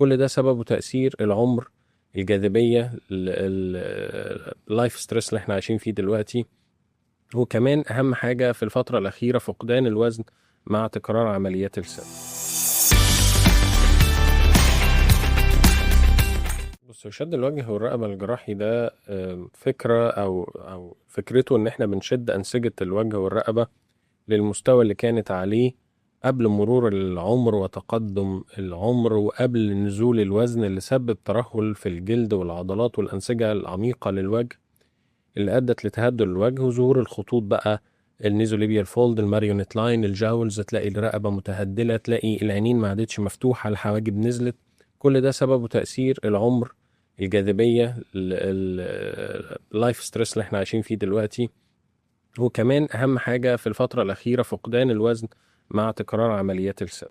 كل ده سببه تأثير العمر، الجاذبية، اللايف ستريس اللي احنا عايشين فيه دلوقتي. وكمان أهم حاجة في الفترة الأخيرة فقدان الوزن مع تكرار عمليات السن. بص، شد الوجه والرقبة الجراحي ده فكرة أو فكرته إن احنا بنشد أنسجة الوجه والرقبة للمستوى اللي كانت عليه قبل مرور العمر وتقدم العمر وقبل نزول الوزن اللي سبب ترهل في الجلد والعضلات والأنسجة العميقة للوجه، اللي أدت لتهدل الوجه وظهور الخطوط بقى، النيزوليبيال فولد، الماريونيت لاين، الجاولز، تلاقي الرقبة متهدلة، تلاقي العينين ما عادتش مفتوحة، الحواجب نزلت. كل ده سببه تأثير العمر، الجاذبية، اللايف ستريس اللي احنا عايشين فيه دلوقتي. وكمان أهم حاجة في الفترة الأخيرة فقدان الوزن مع تكرار عمليات السن.